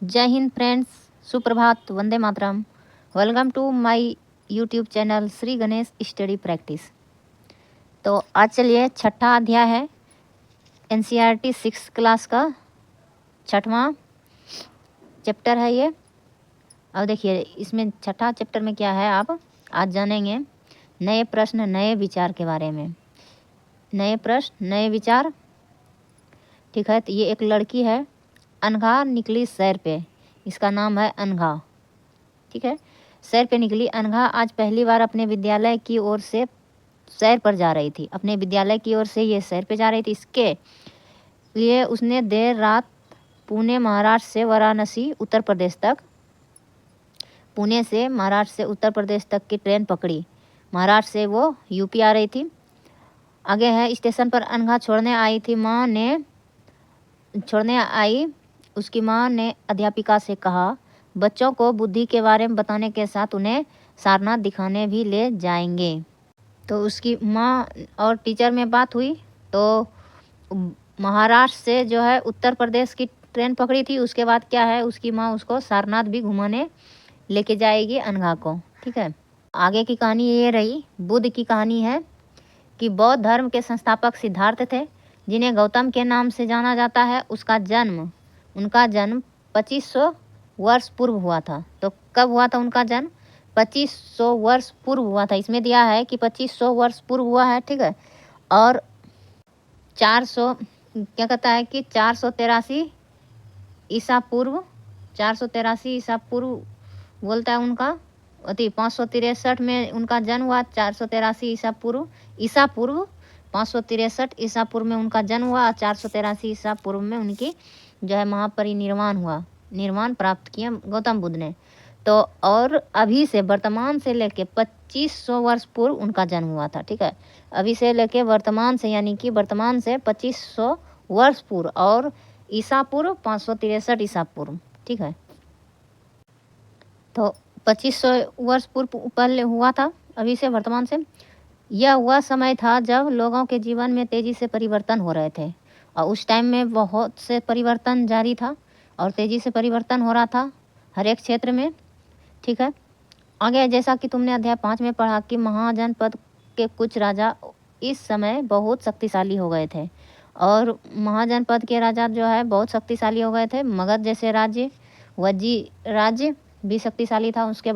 जय हिंद फ्रेंड्स, सुप्रभात, वंदे मातरम। Welcome to my YouTube channel Shri Ganesh study practice. तो आज चलिए छठा अध्याय है एनसीईआरटी 6 क्लास का छठवां चैप्टर है ये। अब देखिए इसमें छठा चैप्टर में क्या है आप आज जानेंगे। नए प्रश्न नए विचार के बारे में। नए प्रश्न नए विचार, ठीक है। तो ये एक लड़की है, अनघा निकली सैर पे। इसका नाम है अनघा, ठीक है। सैर पे निकली अनघा आज पहली बार अपने विद्यालय की ओर से सैर पर जा रही थी। अपने विद्यालय की ओर से ये सैर पे जा रही थी। इसके लिए उसने देर रात पुणे महाराष्ट्र से वाराणसी उत्तर प्रदेश तक, पुणे से महाराष्ट्र से उत्तर प्रदेश तक की ट्रेन पकड़ी। महाराष्ट्र से वो यूपी आ रही थी। आगे है, स्टेशन पर अनघा छोड़ने आई थी। उसकी माँ ने अध्यापिका से कहा बच्चों को बुद्धि के बारे में बताने के साथ उन्हें सारनाथ दिखाने भी ले जाएंगे। तो उसकी माँ और टीचर में बात हुई तो महाराष्ट्र से जो है उत्तर प्रदेश की ट्रेन पकड़ी थी। उसके बाद क्या है, उसकी माँ उसको सारनाथ भी घुमाने लेके जाएगी अनघा को, ठीक है। आगे की कहानी ये रही। बुद्ध की कहानी है कि बौद्ध धर्म के संस्थापक सिद्धार्थ थे, जिन्हें गौतम के नाम से जाना जाता है। उनका जन्म 2500 वर्ष पूर्व हुआ था। तो कब हुआ था उनका जन्म? 2500 वर्ष पूर्व हुआ था। इसमें दिया है कि 2500 वर्ष पूर्व हुआ है, ठीक है। और 400 क्या कहता है कि 483 ईसा पूर्व, 483 ईसा पूर्व बोलता है उनका। 563 में उनका जन्म हुआ। 483 ईसा पूर्व 563 ईसा पूर्व में उनका जन्म हुआ। 483 ईसा पूर्व में उनकी जो है महापरिनिर्वाण हुआ, निर्वाण प्राप्त किया गौतम बुद्ध ने। तो और अभी से वर्तमान से लेके 2500 वर्ष पूर्व उनका जन्म हुआ था, ठीक है। अभी से लेके वर्तमान से, यानी कि वर्तमान से 2500 वर्ष पूर्व और ईसा पूर्व 563 ईसा पूर्व, ठीक है। तो 2500 वर्ष पूर्व पहले हुआ था, अभी से वर्तमान से। यह वह समय था जब लोगों के जीवन में तेज़ी से परिवर्तन हो रहे थे, और उस टाइम में बहुत से परिवर्तन जारी था और तेज़ी से परिवर्तन हो रहा था हर एक क्षेत्र में, ठीक है। आगे जैसा कि तुमने अध्याय 5 में पढ़ा कि महाजनपद के कुछ राजा इस समय बहुत शक्तिशाली हो गए थे, और महाजनपद के राजा जो है बहुत शक्तिशाली हो गए थे। मगध जैसे राज्य, वज्जी राज्य भी शक्तिशाली था। उसके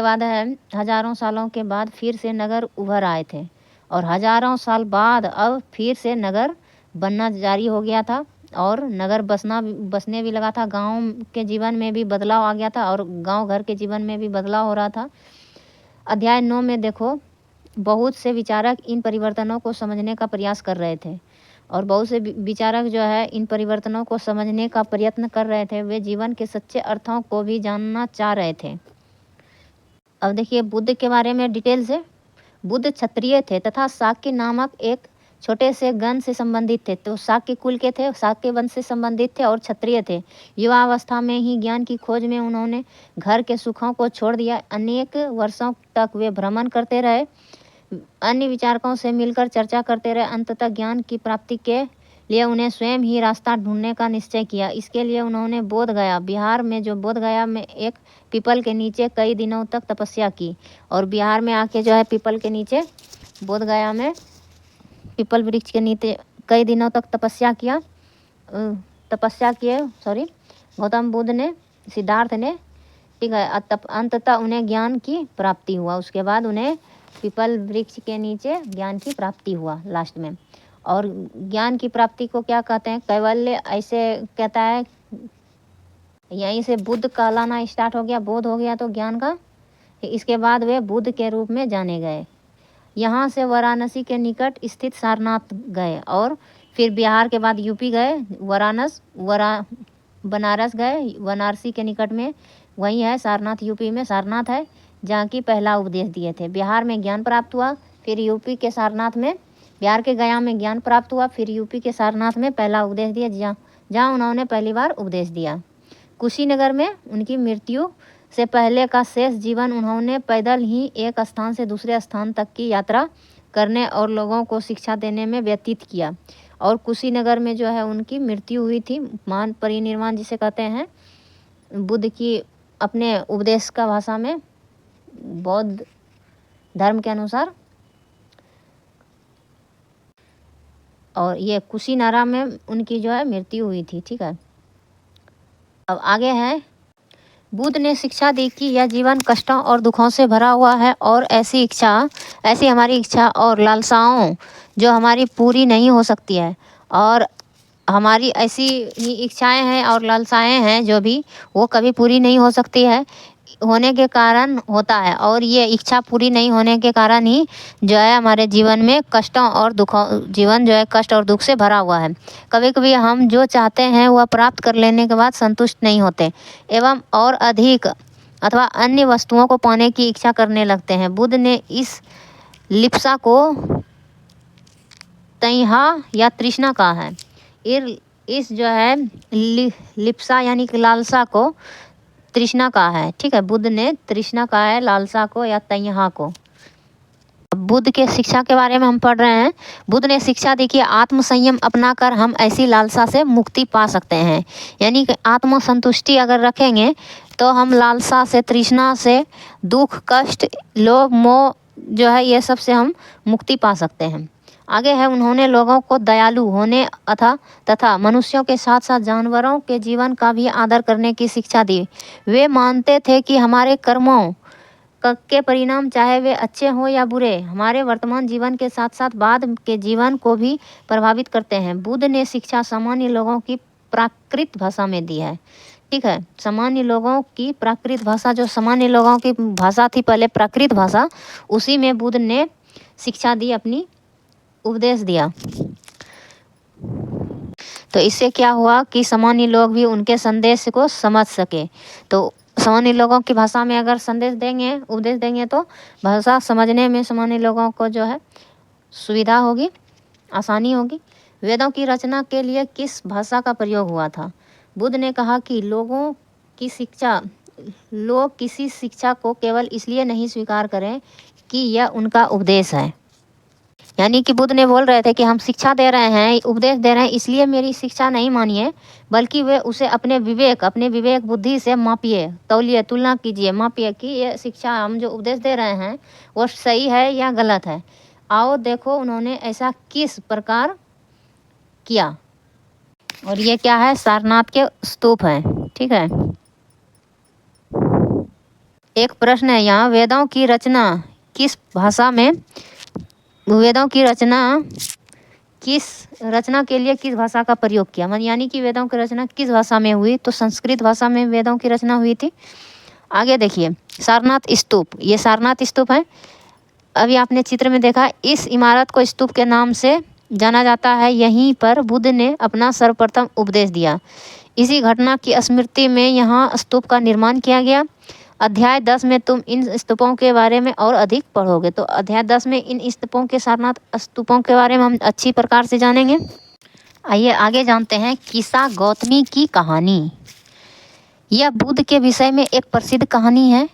बाद है, हजारों सालों के बाद फिर से नगर उभर आए थे, और हजारों साल बाद अब फिर से नगर बनना जारी हो गया था, और नगर बसने भी लगा था। गांव के जीवन में भी बदलाव आ गया था, और गांव घर के जीवन में भी बदलाव हो रहा था। अध्याय 9 में देखो, बहुत से विचारक इन परिवर्तनों को समझने का प्रयास कर रहे थे, और बहुत से विचारक जो है इन परिवर्तनों को समझने का प्रयत्न कर रहे थे। वे जीवन के सच्चे अर्थों को भी जानना चाह रहे थे। अब देखिए बुद्ध के बारे में डिटेल से। बुद्ध क्षत्रिय थे तथा शाक्य नामक एक छोटे से गण से संबंधित थे। तो शाक्य कुल के थे, शाक्य वंश से संबंधित थे और क्षत्रिय थे। युवा अवस्था में ही ज्ञान की खोज में उन्होंने घर के सुखों को छोड़ दिया। अनेक वर्षों तक वे भ्रमण करते रहे, अन्य विचारकों से मिलकर चर्चा करते रहे। अंततः ज्ञान की प्राप्ति के लिए उन्हें स्वयं ही रास्ता ढूंढने का निश्चय किया। इसके लिए उन्होंने बोध गया, बिहार में जो बोध गया में एक पीपल के नीचे कई दिनों तक तपस्या की। और बिहार में आके जो है पीपल के नीचे, बोध गया में पीपल वृक्ष के नीचे कई दिनों तक तपस्या किए गौतम बुद्ध ने, सिद्धार्थ ने, ठीक है। अंततः उन्हें ज्ञान की प्राप्ति हुआ। उसके बाद उन्हें पीपल वृक्ष के नीचे ज्ञान की प्राप्ति हुआ लास्ट में। और ज्ञान की प्राप्ति को क्या कहते हैं? कैवल्य। ऐसे कहता है, यहीं से बुद्ध कहलाना स्टार्ट हो गया, बोध हो गया तो ज्ञान का। इसके बाद वे बुद्ध के रूप में जाने गए। यहाँ से वाराणसी के निकट स्थित सारनाथ गए, और फिर बिहार के बाद यूपी गए, बनारस गए, वाराणसी के निकट में वही है सारनाथ, यूपी में सारनाथ है, जहाँ की पहला उपदेश दिए थे। बिहार में ज्ञान प्राप्त हुआ, फिर यूपी के सारनाथ में, बिहार के गया में ज्ञान प्राप्त हुआ, फिर यूपी के सारनाथ में पहला उपदेश दिया, जहाँ उन्होंने पहली बार उपदेश दिया। कुशीनगर में उनकी मृत्यु से पहले का शेष जीवन उन्होंने पैदल ही एक स्थान से दूसरे स्थान तक की यात्रा करने और लोगों को शिक्षा देने में व्यतीत किया। और कुशीनगर में जो है उनकी मृत्यु हुई थी। महान परिनिर्वाण जिसे कहते हैं, बुद्ध की अपने उपदेश का भाषा में बौद्ध धर्म के अनुसार। और ये कुशीनारा में उनकी जो है मृत्यु हुई थी। ठीक है, अब आगे है, बुद्ध ने शिक्षा दी कि यह जीवन कष्टों और दुखों से भरा हुआ है और ऐसी हमारी इच्छा और लालसाओं जो हमारी पूरी नहीं हो सकती है, और हमारी ऐसी ही इच्छाएं हैं और लालसाएं हैं जो भी वो कभी पूरी नहीं हो सकती है, होने के कारण होता है। और ये इच्छा पूरी नहीं होने के कारण ही जो है हमारे जीवन में कष्टों और दुखों, जीवन जो है कष्ट और दुख से भरा हुआ है। कभी कभी हम जो चाहते हैं वह प्राप्त कर लेने के बाद संतुष्ट नहीं होते एवं और अधिक अथवा अन्य वस्तुओं को पाने की इच्छा करने लगते हैं। बुद्ध ने इस लिप्सा को तैहा या तृष्णा कहा है। इस जो है लिप्सा यानी कि लालसा को तृष्णा कहा है। ठीक है, बुद्ध ने तृष्णा कहा है लालसा को या तैहा को। बुद्ध के शिक्षा के बारे में हम पढ़ रहे हैं। बुद्ध ने शिक्षा दी कि आत्म संयम अपनाकर हम ऐसी लालसा से मुक्ति पा सकते हैं। यानी कि आत्म संतुष्टि अगर रखेंगे तो हम लालसा से, तृष्णा से, दुख, कष्ट, लोभ, मोह जो है ये सब से हम मुक्ति पा सकते हैं। आगे है, उन्होंने लोगों को दयालु होने तथा मनुष्यों के साथ साथ जानवरों के जीवन का भी आदर करने की शिक्षा दी। वे मानते थे कि हमारे कर्मों के परिणाम चाहे वे अच्छे हों या बुरे, हमारे वर्तमान जीवन के साथ साथ बाद के जीवन को भी प्रभावित करते हैं। बुद्ध ने शिक्षा सामान्य लोगों की प्राकृत भाषा में दी है। ठीक है, सामान्य लोगों की प्राकृत भाषा, जो सामान्य लोगों की भाषा थी पहले प्राकृत भाषा, उसी में बुद्ध ने शिक्षा दी, अपनी उपदेश दिया। तो इससे क्या हुआ कि सामान्य लोग भी उनके संदेश को समझ सके। तो सामान्य लोगों की भाषा में अगर संदेश देंगे, उपदेश देंगे तो भाषा समझने में सामान्य लोगों को जो है सुविधा होगी, आसानी होगी। वेदों की रचना के लिए किस भाषा का प्रयोग हुआ था? बुद्ध ने कहा कि लोग किसी शिक्षा को केवल इसलिए नहीं स्वीकार करें कि यह उनका उपदेश है। यानी कि बुद्ध ने बोल रहे थे कि हम शिक्षा दे रहे हैं, उपदेश दे रहे हैं, इसलिए मेरी शिक्षा नहीं मानिए, बल्कि वे उसे अपने विवेक बुद्धि से मापिए, तौलिए, तुलना कीजिए, मापिए कि ये शिक्षा हम जो उपदेश दे रहे हैं वो सही है या गलत है। आओ देखो उन्होंने ऐसा किस प्रकार किया। और ये क्या है? सारनाथ के स्तूप हैं। ठीक है, एक प्रश्न है यहाँ, वेदों की रचना किस के लिए किस भाषा का प्रयोग किया? यानी कि वेदों की रचना किस भाषा में हुई? तो संस्कृत भाषा में वेदों की रचना हुई थी। आगे देखिए, सारनाथ स्तूप, ये सारनाथ स्तूप है। अभी आपने चित्र में देखा, इस इमारत को स्तूप के नाम से जाना जाता है। यहीं पर बुद्ध ने अपना सर्वप्रथम उपदेश दिया। इसी घटना की स्मृति में यहाँ स्तूप का निर्माण किया गया। अध्याय 10 में तुम इन स्तूपों के बारे में और अधिक पढ़ोगे। तो अध्याय 10 में इन स्तूपों के, सारनाथ स्तूपों के बारे में हम अच्छी प्रकार से जानेंगे। आइए आगे जानते हैं किसा गौतमी की कहानी। यह बुद्ध के विषय में एक प्रसिद्ध कहानी है।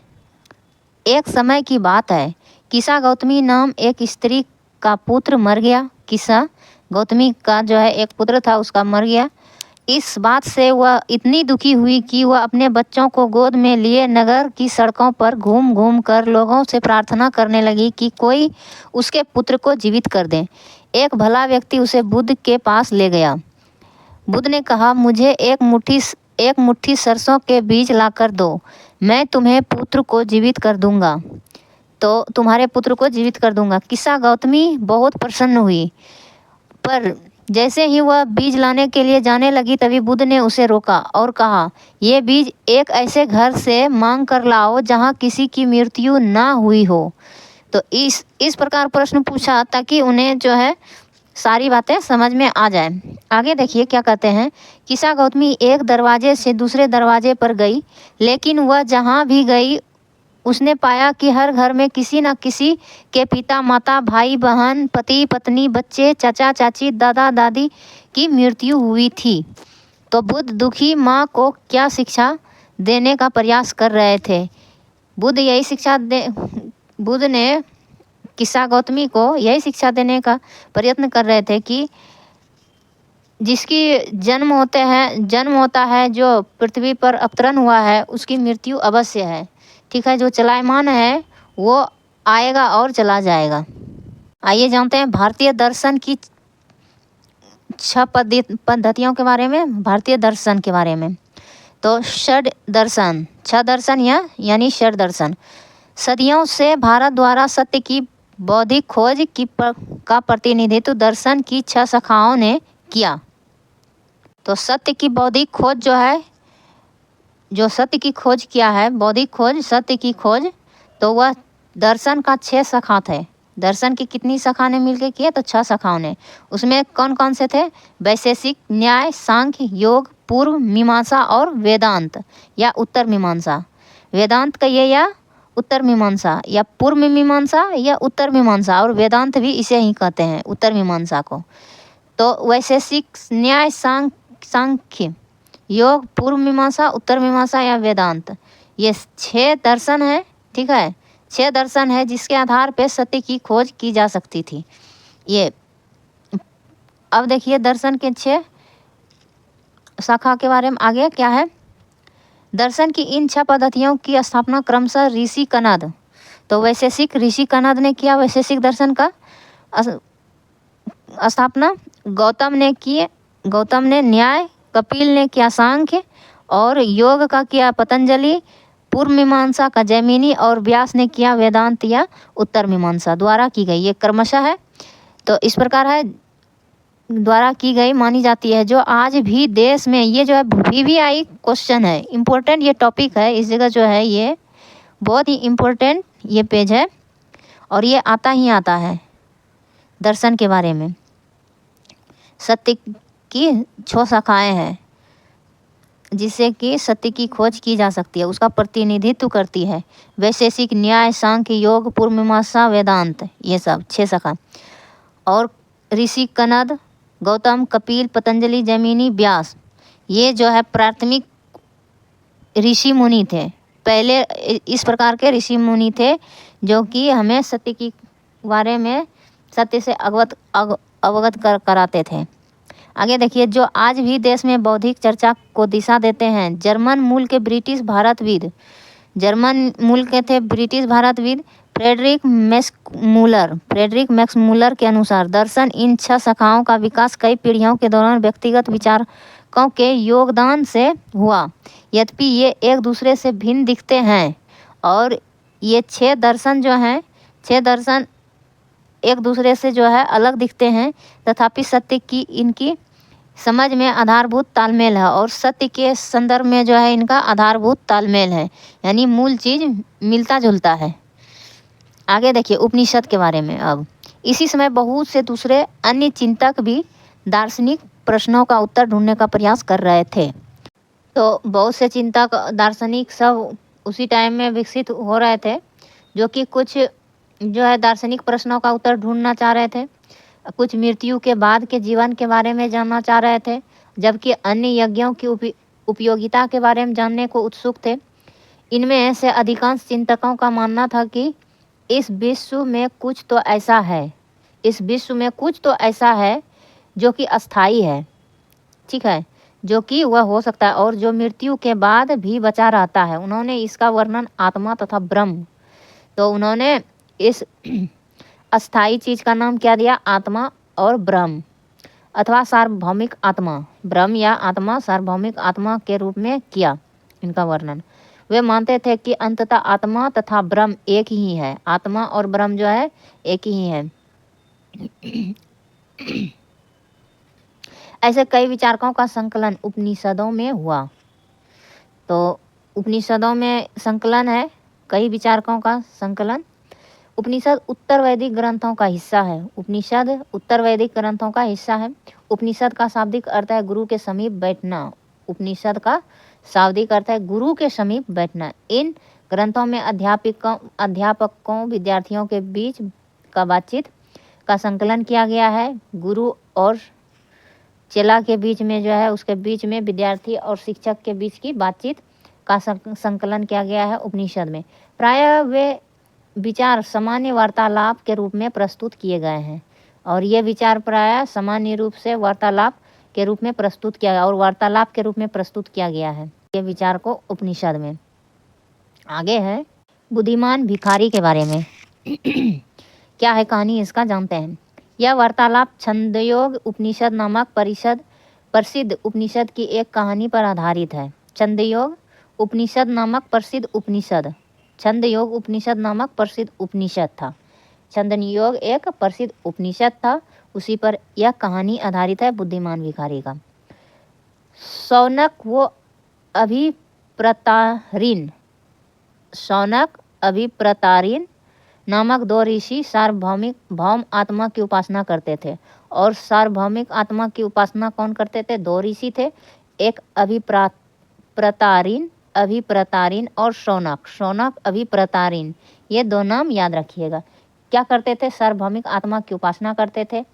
एक समय की बात है, किसा गौतमी नाम एक स्त्री का पुत्र मर गया। किसा गौतमी का जो है एक पुत्र था, उसका मर गया। इस बात से वह इतनी दुखी हुई कि वह अपने बच्चों को गोद में लिए नगर की सड़कों पर घूम घूम कर लोगों से प्रार्थना करने लगी कि कोई उसके पुत्र को जीवित कर दे। एक भला व्यक्ति उसे बुद्ध के पास ले गया। बुद्ध ने कहा, मुझे एक मुट्ठी सरसों के बीज लाकर दो, मैं तुम्हें पुत्र को जीवित कर दूंगा। तो तुम्हारे पुत्र को जीवित कर दूंगा। किसा गौतमी बहुत प्रसन्न हुई, पर जैसे ही वह बीज लाने के लिए जाने लगी तभी बुद्ध ने उसे रोका और कहा, ये बीज एक ऐसे घर से मांग कर लाओ जहाँ किसी की मृत्यु ना हुई हो। तो इस प्रकार प्रश्न पूछा ताकि उन्हें जो है सारी बातें समझ में आ जाए। आगे देखिए क्या कहते हैं। किसा गौतमी एक दरवाजे से दूसरे दरवाजे पर गई, लेकिन वह जहाँ भी गई उसने पाया कि हर घर में किसी न किसी के पिता माता, भाई बहन, पति पत्नी, बच्चे, चाचा चाची, दादा दादी की मृत्यु हुई थी। तो बुद्ध दुखी माँ को क्या शिक्षा देने का प्रयास कर रहे थे? बुद्ध ने किसा गौतमी को यही शिक्षा देने का प्रयत्न कर रहे थे कि जिसकी जन्म होता है, जो पृथ्वी पर अवतरण हुआ है, उसकी मृत्यु अवश्य है। ठीक है, जो चलायमान है वो आएगा और चला जाएगा। आइए जानते हैं भारतीय दर्शन की 6 पद्धतियों के बारे में, भारतीय दर्शन के बारे में। तो षड दर्शन, 6 दर्शन यानी षड दर्शन। सदियों से भारत द्वारा सत्य की बौद्धिक खोज का प्रतिनिधित्व दर्शन की 6 शाखाओं ने किया। तो सत्य की बौद्धिक खोज जो है, जो सत्य की खोज किया है, बौद्धिक खोज, सत्य की खोज, तो वह दर्शन का 6 शाखा थे। दर्शन की कितनी शाखा ने मिलकर किए? तो 6 शाखाओं ने। उसमें कौन कौन से थे? वैशेषिक, न्याय, सांख्य, योग, पूर्व मीमांसा और वेदांत या उत्तर मीमांसा। वेदांत कहिए या उत्तर मीमांसा, या पूर्व मीमांसा या उत्तर मीमांसा, और वेदांत भी इसे ही कहते हैं, उत्तर मीमांसा को। तो वैशेषिक, न्याय, सांख्य, योग, पूर्व मीमांसा, उत्तर मीमांसा या वेदांत, ये 6 दर्शन है। ठीक है, 6 दर्शन है जिसके आधार पे सत्य की खोज की जा सकती थी। ये अब देखिए दर्शन के 6 शाखा के बारे में आगे क्या है। दर्शन की इन 6 पद्धतियों की स्थापना क्रमशः ऋषि कनद, तो वैशेषिक ऋषि कनद ने किया वैशेषिक दर्शन का स्थापना। गौतम ने न्याय, कपिल ने किया सांख्य, और योग का किया पतंजलि, पूर्व मीमांसा का जैमिनी, और व्यास ने किया वेदांत या उत्तर मीमांसा द्वारा की गई। ये क्रमशः है, तो इस प्रकार है द्वारा की गई मानी जाती है। जो आज भी देश में, ये जो है VVI क्वेश्चन है, इम्पोर्टेंट ये टॉपिक है, इस जगह जो है ये बहुत ही इम्पोर्टेंट ये पेज है, और ये आता ही आता है दर्शन के बारे में। सत्य की 6 शाखाएं हैं जिससे कि सत्य की खोज की जा सकती है, उसका प्रतिनिधित्व करती है। वैशेषिक, न्याय, सांख्य, योग, पूर्व मीमांसा, वेदांत, ये सब 6 शाखा। और ऋषि कनद, गौतम, कपिल, पतंजलि, जैमिनी, व्यास, ये जो है प्राथमिक ऋषि मुनि थे। पहले इस प्रकार के ऋषि मुनि थे जो कि हमें सत्य की बारे में सत्य से अवगत कराते थे। आगे देखिए, जो आज भी देश में बौद्धिक चर्चा को दिशा देते हैं। जर्मन मूल के ब्रिटिश भारतविद, जर्मन मूल के थे ब्रिटिश भारतविद फ्रेडरिक मैक्समूलर के अनुसार दर्शन इन 6 शाखाओं का विकास कई पीढ़ियों के दौरान व्यक्तिगत विचारकों के योगदान से हुआ। यद्यपि ये एक दूसरे से भिन्न दिखते हैं, और ये 6 दर्शन जो हैं, 6 दर्शन एक दूसरे से जो है अलग दिखते हैं, तथापि सत्य की इनकी समझ में आधारभूत तालमेल है, और सत्य के संदर्भ में जो है इनका आधारभूत तालमेल है, यानी मूल चीज़ मिलता जुलता है। आगे देखिए उपनिषद के बारे में। अब इसी समय बहुत से दूसरे अन्य चिंतक भी दार्शनिक प्रश्नों का उत्तर ढूंढने का प्रयास कर रहे थे। तो बहुत से चिंतक, दार्शनिक सब उसी टाइम में विकसित हो रहे थे, जो कि कुछ जो है दार्शनिक प्रश्नों का उत्तर ढूंढना चाह रहे थे, कुछ मृत्यु के बाद के जीवन के बारे में जानना चाह रहे थे, जबकि अन्य यज्ञों की उपयोगिता के बारे में जानने को उत्सुक थे। इनमें से अधिकांश चिंतकों का मानना था कि इस विश्व में कुछ तो ऐसा है, इस विश्व में कुछ तो ऐसा है जो कि अस्थाई है। ठीक है, जो कि वह हो सकता है और जो मृत्यु के बाद भी बचा रहता है। उन्होंने इसका वर्णन आत्मा तथा ब्रह्म, तो उन्होंने इस अस्थाई चीज का नाम क्या दिया? आत्मा और ब्रह्म, अथवा सार्वभौमिक आत्मा, ब्रह्म या आत्मा, सार्वभौमिक आत्मा के रूप में किया इनका वर्णन। वे मानते थे कि अंततः आत्मा तथा ब्रह्म एक ही है, आत्मा और ब्रह्म जो है एक ही है। ऐसे कई विचारकों का संकलन उपनिषदों में हुआ। तो उपनिषदों में संकलन है, कई विचारकों का संकलन। उपनिषद उत्तर वैदिक ग्रंथों का हिस्सा है। उपनिषद उत्तर वैदिक ग्रंथों का हिस्सा है। उपनिषद का शाब्दिक अर्थ है गुरु के समीप बैठना। उपनिषद का शाब्दिक अर्थ है गुरु के समीप बैठना। इन ग्रंथों में अध्यापकों विद्यार्थियों के बीच का बातचीत का संकलन किया गया है। गुरु और चेला के बीच में जो है, उसके बीच में विद्यार्थी और शिक्षक के बीच की बातचीत का संकलन किया गया है उपनिषद में। प्रायः वे विचार सामान्य वार्तालाप के रूप में प्रस्तुत किए गए हैं, और ये विचार प्रायः सामान्य रूप से वार्तालाप के रूप में प्रस्तुत किया गया और वार्तालाप के रूप में प्रस्तुत किया गया है ये विचार को उपनिषद में। आगे है बुद्धिमान भिखारी के बारे में। क्या है कहानी इसका जानते हैं। यह वार्तालाप छंदयोग उपनिषद नामक प्रसिद्ध उपनिषद की एक कहानी पर आधारित है। छंदयोग उपनिषद नामक प्रसिद्ध उपनिषद, छंदयोग उपनिषद नामक प्रसिद्ध उपनिषद था। छंदयोग एक प्रसिद्ध उपनिषद था, उसी पर यह कहानी आधारित है बुद्धिमान भिखारी का। शौनक वो अभिप्रतारिण नामक दो ऋषि सार्वभौमिक भौम आत्मा की उपासना करते थे। और सार्वभौमिक आत्मा की उपासना कौन करते थे? दो ऋषि थे, एक अभिप्रतारिण और शौनक अभिप्रतारिण, ये दो नाम याद रखिएगा। क्या करते थे? सार्वभौमिक आत्मा की उपासना करते थे।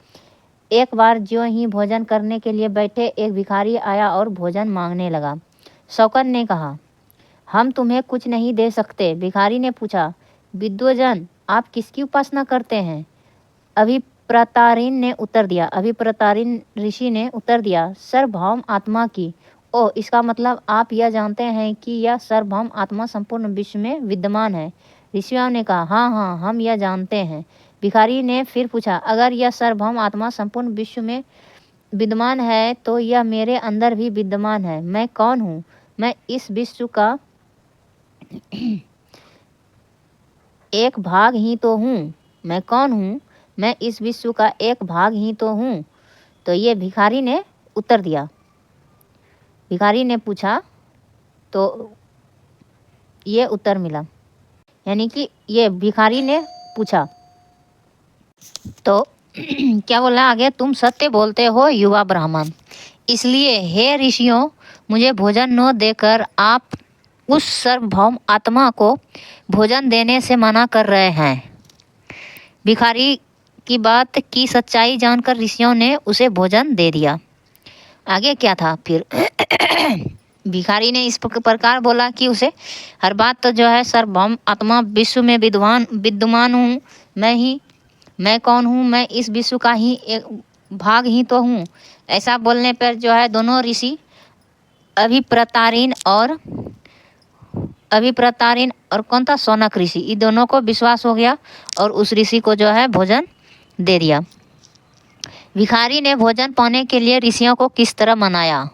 एक बार ज्यों ही भोजन करने के लिए बैठे, एक भिखारी आया और भोजन मांगने लगा। शौनक ने कहा, हम तुम्हें कुछ नहीं दे सकते। भिखारी ने पूछा, विद्वजन आप किसकी उपासना करते हैं? अभिप्रतारिण ऋषि ने उत्तर दिया, सार्वभौम आत्मा की। ओ, इसका मतलब आप यह जानते हैं कि यह सार्वभौम आत्मा संपूर्ण विश्व में विद्यमान है। ऋषियों ने कहा, हाँ, हम यह जानते हैं। भिखारी ने फिर पूछा, अगर यह सार्वभौम आत्मा संपूर्ण विश्व में विद्यमान है तो यह मेरे अंदर भी विद्यमान है। मैं कौन हूँ? मैं इस विश्व का एक भाग ही तो हूँ। मैं कौन हूँ? मैं इस विश्व का एक भाग ही तो हूँ। तो ये भिखारी ने उत्तर दिया। भिखारी ने पूछा तो ये उत्तर मिला, यानी कि ये भिखारी ने पूछा तो क्या बोला आगे? तुम सत्य बोलते हो युवा ब्राह्मण, इसलिए हे ऋषियों, मुझे भोजन न देकर आप उस सार्वभौम आत्मा को भोजन देने से मना कर रहे हैं। भिखारी की बात की सच्चाई जानकर ऋषियों ने उसे भोजन दे दिया। आगे क्या था फिर? भिखारी ने इस प्रकार बोला कि उसे हर बात तो जो है सार्वभौम आत्मा विश्व में विद्यमान हूँ, मैं कौन हूँ? मैं इस विश्व का ही एक भाग ही तो हूँ। ऐसा बोलने पर जो है दोनों ऋषि अभिप्रतारिण और कौन था? शौनक ऋषि, इन दोनों को विश्वास हो गया और उस ऋषि को जो है भोजन दे दिया। भिखारी ने भोजन पाने के लिए ऋषियों को किस तरह मनाया?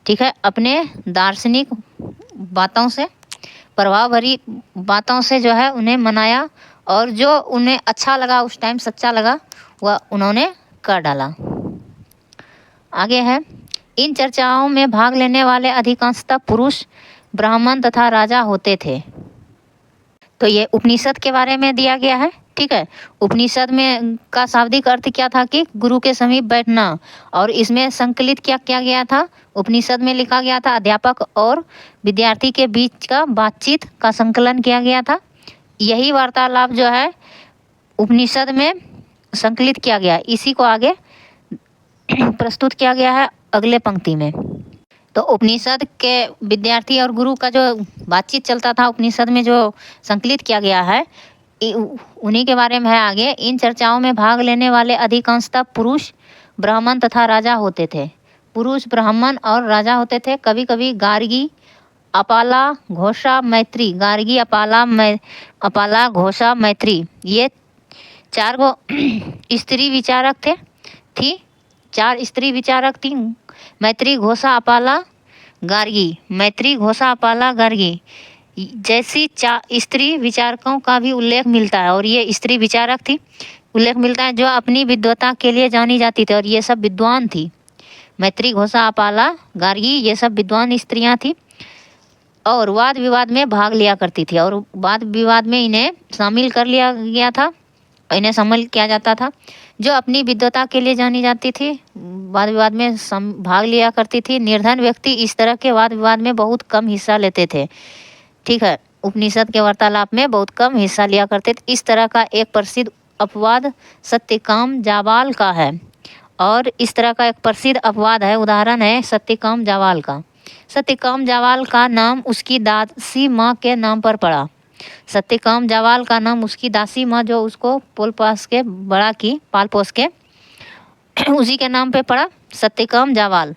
ठीक है, अपने दार्शनिक बातों से, प्रभाव भरी बातों से जो है उन्हें मनाया और जो उन्हें अच्छा लगा, उस टाइम सच्चा लगा, वह उन्होंने कर डाला। आगे है, इन चर्चाओं में भाग लेने वाले अधिकांशतः पुरुष, ब्राह्मण तथा राजा होते थे। तो ये उपनिषद के बारे में दिया गया है। ठीक है, उपनिषद में का शाब्दिक अर्थ क्या था? कि गुरु के समीप बैठना। और इसमें संकलित क्या किया गया था? उपनिषद में लिखा गया था, अध्यापक और विद्यार्थी के बीच का बातचीत का संकलन किया गया था। यही वार्तालाप जो है उपनिषद में संकलित किया गया, इसी को आगे प्रस्तुत किया गया है अगले पंक्ति में। तो उपनिषद के विद्यार्थी और गुरु का जो बातचीत चलता था उपनिषद में जो संकलित किया गया है, उन्हीं के बारे में है आगे। इन चर्चाओं में भाग लेने वाले अधिकांशतः पुरुष, ब्राह्मण तथा राजा होते थे। पुरुष, ब्राह्मण और राजा होते थे। कभी कभी गार्गी, अपाला, घोषा, मैत्री, गार्गी, अपाला, घोषा, मैत्री, ये चार गो स्त्री विचारक थी। 4 स्त्री विचारक थी। मैत्री, घोषा, अपाला, गार्गी। मैत्री, घोषा, अपाला, गार्गी जैसी 4 स्त्री विचारकों का भी उल्लेख मिलता है। और ये स्त्री विचारक थी, उल्लेख मिलता है, जो अपनी विद्वता के लिए जानी जाती थी और ये सब विद्वान थी। मैत्री, घोषा, अपाला, गार्गी, ये सब विद्वान स्त्रियां थी और वाद विवाद में भाग लिया करती थी। और वाद विवाद में इन्हें शामिल कर लिया गया था, इन्हें शामिल किया जाता था। जो अपनी विद्वता के लिए जानी जाती थी, वाद विवाद में भाग लिया करती थी। निर्धन व्यक्ति इस तरह के वाद विवाद में बहुत कम हिस्सा लेते थे। ठीक है, उपनिषद के वार्तालाप में बहुत कम हिस्सा लिया करते थे। इस तरह का एक प्रसिद्ध अपवाद सत्यकाम जावाल का है। और इस तरह का एक प्रसिद्ध अपवाद है, उदाहरण है सत्यकाम जावाल का। सत्यकाम जावाल का नाम उसकी दासी माँ के नाम पर पड़ा। सत्यकाम जावाल का नाम उसकी दासी माँ, जो उसको पाल पोस के उसी के नाम पे पड़ा सत्यकाम जावाल।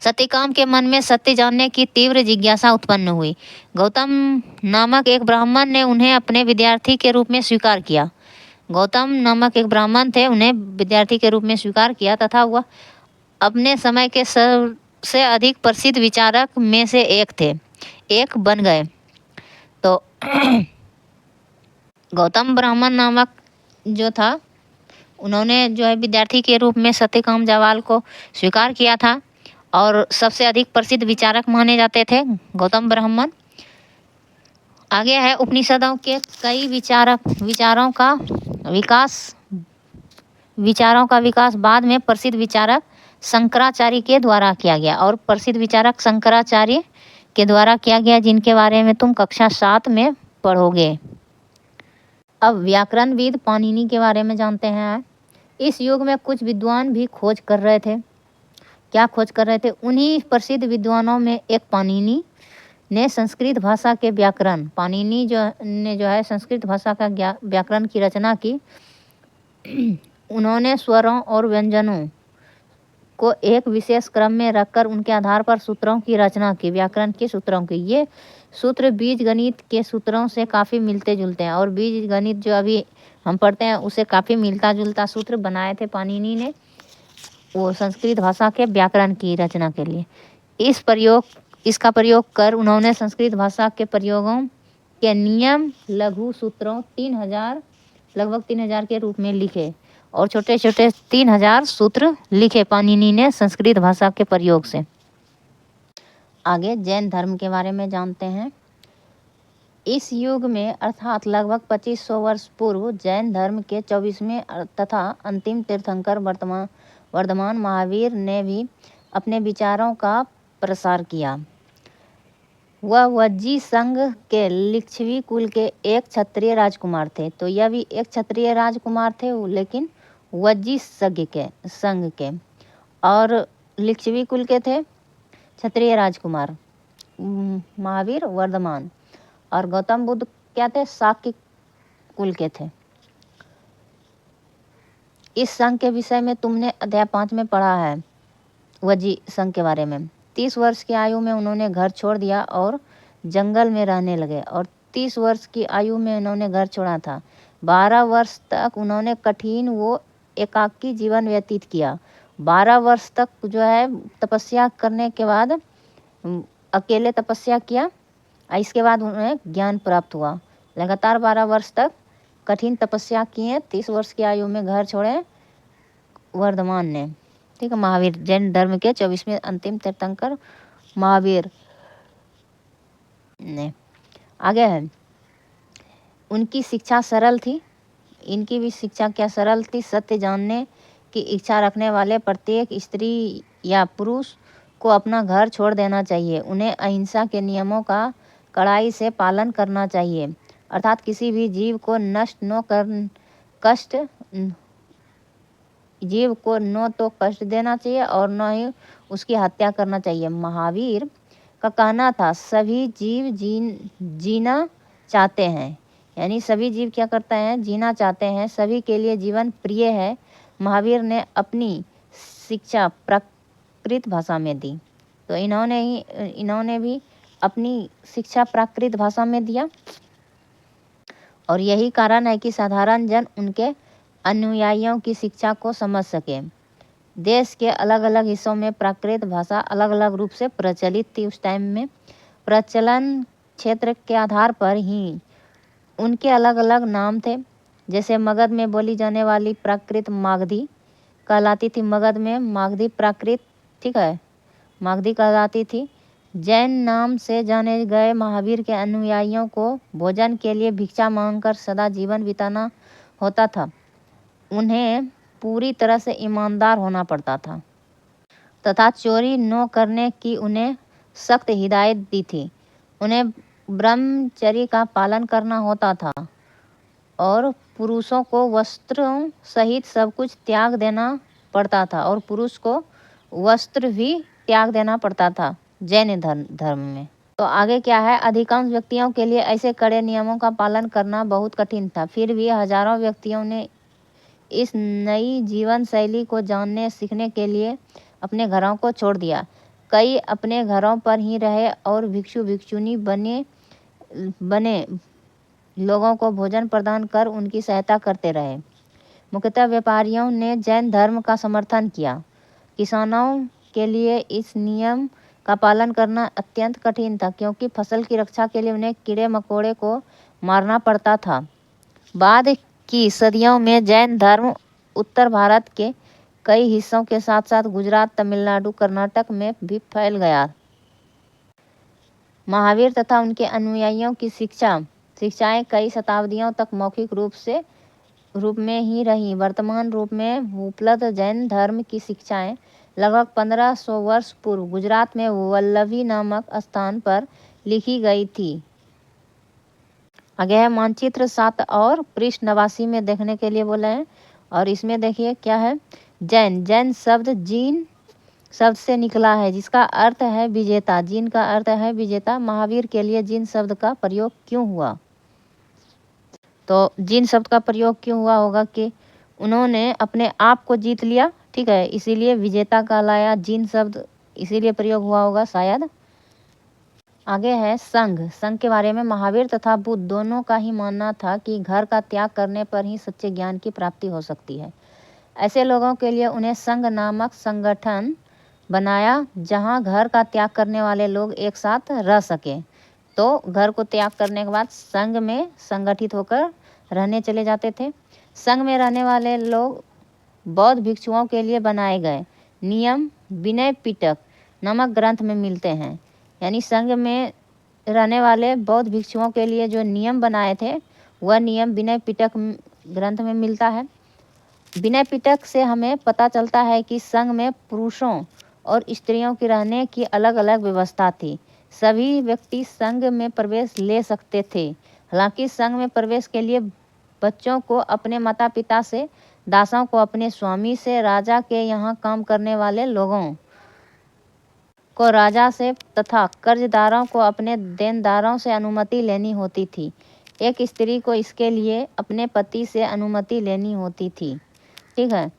सत्यकाम के मन में सत्य जानने की तीव्र जिज्ञासा उत्पन्न हुई। गौतम नामक एक ब्राह्मण ने उन्हें अपने विद्यार्थी के रूप में स्वीकार किया। गौतम नामक एक ब्राह्मण थे, उन्हें विद्यार्थी के रूप में स्वीकार किया तथा वह अपने समय के सबसे अधिक प्रसिद्ध विचारक में से एक बन गए। तो गौतम ब्राह्मण नामक जो था, उन्होंने जो है विद्यार्थी के रूप में सत्यकाम जावाल को स्वीकार किया था और सबसे अधिक प्रसिद्ध विचारक माने जाते थे गौतम ब्राह्मण। आगे है उपनिषदों के कई विचारों का विकास बाद में प्रसिद्ध विचारक शंकराचार्य के द्वारा किया गया, और प्रसिद्ध विचारक शंकराचार्य के द्वारा किया गया, जिनके बारे में तुम कक्षा 7 में पढ़ोगे। अब व्याकरणविद पाणिनि के बारे में जानते हैं। इस युग में कुछ विद्वान भी खोज कर रहे थे। क्या खोज कर रहे थे? उन्हीं प्रसिद्ध विद्वानों में एक पाणिनि ने संस्कृत भाषा के व्याकरण, पाणिनि जो है संस्कृत भाषा का व्याकरण की रचना की। उन्होंने स्वरों और व्यंजनों को एक विशेष क्रम में रखकर उनके आधार पर सूत्रों की रचना की, व्याकरण के सूत्रों की। ये सूत्र बीज गणित के सूत्रों से काफ़ी मिलते जुलते हैं, और बीज गणित जो अभी हम पढ़ते हैं उसे काफ़ी मिलता जुलता सूत्र बनाए थे पाणिनि ने, वो संस्कृत भाषा के व्याकरण की रचना के लिए। इसका प्रयोग कर उन्होंने संस्कृत भाषा के प्रयोगों के नियम लघु सूत्रों लगभग 3000 के रूप में लिखे, और छोटे छोटे 3000 सूत्र लिखे पाणिनि ने संस्कृत भाषा के प्रयोग से। आगे जैन धर्म के बारे में जानते हैं। इस युग में अर्थात लगभग 2500 वर्ष पूर्व जैन धर्म के 24वें तथा अंतिम तीर्थंकर वर्धमान महावीर ने भी अपने विचारों का प्रसार किया। वह वज्जी संघ के लिच्छवी कुल के एक क्षत्रिय राजकुमार थे। तो यह भी एक क्षत्रिय राजकुमार थे, लेकिन वज्जी संघ के, और लिच्छवी कुल के थे क्षत्रिय राजकुमार महावीर वर्धमान। और गौतम बुद्ध क्या थे? शाक्य कुल के थे। इस संघ के विषय में तुमने अध्याय 5 में पढ़ा है, वज्जी संघ के बारे में। 30 वर्ष की आयु में उन्होंने घर छोड़ दिया और जंगल में रहने लगे, और 30 वर्ष की आयु में उन्होंने घर छोड़ा था। 12 वर्ष तक उन्होंने कठिन वो एकाकी जीवन व्यतीत किया। 12 वर्ष तक जो है तपस्या करने के बाद अकेले तपस्या किया, इसके बाद उन्हें ज्ञान प्राप्त हुआ। लगातार 12 वर्ष तक कठिन तपस्या किए, 30 वर्ष की आयु में घर छोड़े वर्धमान ने। ठीक है, महावीर जैन धर्म के 24वें अंतिम तीर्थंकर महावीर ने। आगे है, उनकी शिक्षा सरल थी। इनकी भी शिक्षा क्या सरल थी? सत्य जानने की इच्छा रखने वाले प्रत्येक स्त्री या पुरुष को अपना घर छोड़ देना चाहिए। उन्हें अहिंसा के नियमों का कड़ाई से पालन करना चाहिए, अर्थात किसी भी जीव को न तो कष्ट देना चाहिए और न ही उसकी हत्या करना चाहिए। महावीर का कहना था, सभी जीव जीना चाहते हैं, यानी सभी जीव क्या करते हैं? जीना चाहते हैं, सभी के लिए जीवन प्रिय है। महावीर ने अपनी शिक्षा प्राकृत भाषा में दी। तो इन्होंने भी अपनी शिक्षा प्राकृत भाषा में दिया, और यही कारण है कि साधारण जन उनके अनुयायियों की शिक्षा को समझ सके। देश के अलग अलग हिस्सों में प्राकृत भाषा अलग अलग रूप से प्रचलित थी। उस टाइम में प्रचलन क्षेत्र के आधार पर ही उनके अलग अलग नाम थे। जैसे मगध में बोली जाने वाली प्राकृत मागधी कहलाती थी। मगध में मागधी प्राकृत, ठीक है, मागधी कहलाती थी। जैन नाम से जाने गए महावीर के अनुयायियों को भोजन के लिए भिक्षा मांगकर सदा जीवन बिताना होता था। उन्हें पूरी तरह से ईमानदार होना पड़ता था तथा चोरी न करने की उन्हें सख्त हिदायत दी थी। उन्हें ब्रह्मचर्य का पालन करना होता था, और पुरुषों को वस्त्रों सहित सब कुछ त्याग देना पड़ता था, और पुरुष को वस्त्र भी त्याग देना पड़ता था जैन धर्म में। तो आगे क्या है, अधिकांश व्यक्तियों के लिए ऐसे कड़े नियमों का पालन करना बहुत कठिन था। फिर भी हजारों व्यक्तियों ने इस नई जीवन शैली को जानने सीखने के लिए अपने घरों को छोड़ दिया। कई अपने घरों पर ही रहे और भिक्षु भिक्षुनी बने बने लोगों को भोजन प्रदान कर उनकी सहायता करते रहे। मुख्यतः व्यापारियों ने जैन धर्म का समर्थन किया। किसानों के लिए इस नियम का पालन करना अत्यंत कठिन था, क्योंकि फसल की रक्षा के लिए उन्हें कीड़े मकोड़े को मारना पड़ता था। बाद की सदियों में जैन धर्म उत्तर भारत के कई हिस्सों के साथ साथ गुजरात, तमिलनाडु, कर्नाटक में भी फैल गया। महावीर तथा उनके अनुयायियों की शिक्षाएं कई शताब्दियों तक मौखिक रूप में ही रही। वर्तमान रूप में उपलब्ध जैन धर्म की शिक्षाएं लगभग 1500 वर्ष पूर्व गुजरात में वल्लभी नामक स्थान पर लिखी गई थी। आगे है मानचित्र 7 और पृष्ठ 89 में देखने के लिए बोले हैं। और इसमें देखिए क्या है, जैन शब्द जीन शब्द से निकला है, जिसका अर्थ है विजेता। जीन का अर्थ है विजेता। महावीर के लिए जीन शब्द का प्रयोग क्यों हुआ? तो जीन शब्द का प्रयोग क्यों हुआ होगा कि उन्होंने अपने आप को जीत लिया, ठीक है, इसीलिए विजेता कहलाया। जीन शब्द इसीलिए प्रयोग हुआ होगा शायद। आगे है संघ के बारे में। महावीर तथा बुद्ध दोनों का ही मानना था कि घर का त्याग करने पर ही सच्चे ज्ञान की प्राप्ति हो सकती है। ऐसे लोगों के लिए उन्हें संघ नामक संगठन बनाया, जहां घर का त्याग करने वाले लोग एक साथ रह सके। तो घर को त्याग करने के बाद संघ में संगठित होकर रहने चले जाते थे। संघ में रहने वाले लोग बौद्ध भिक्षुओं के लिए बनाए गए नियम विनय पिटक नामक ग्रंथ में मिलते हैं। यानी संघ में रहने वाले बौद्ध भिक्षुओं के लिए जो नियम बनाए थे वह नियम विनय पिटक ग्रंथ में मिलता है। विनय पिटक से हमें पता चलता है कि संघ में पुरुषों और स्त्रियों की रहने की अलग अलग व्यवस्था थी। सभी व्यक्ति संघ में प्रवेश ले सकते थे। हालांकि संघ में प्रवेश के लिए बच्चों को अपने माता पिता से, दासों को अपने स्वामी से, राजा के यहाँ काम करने वाले लोगों को राजा से तथा कर्जदारों को अपने देनदारों से अनुमति लेनी होती थी। एक स्त्री को इसके लिए अपने पति से अनुमति लेनी होती थी, ठीक है।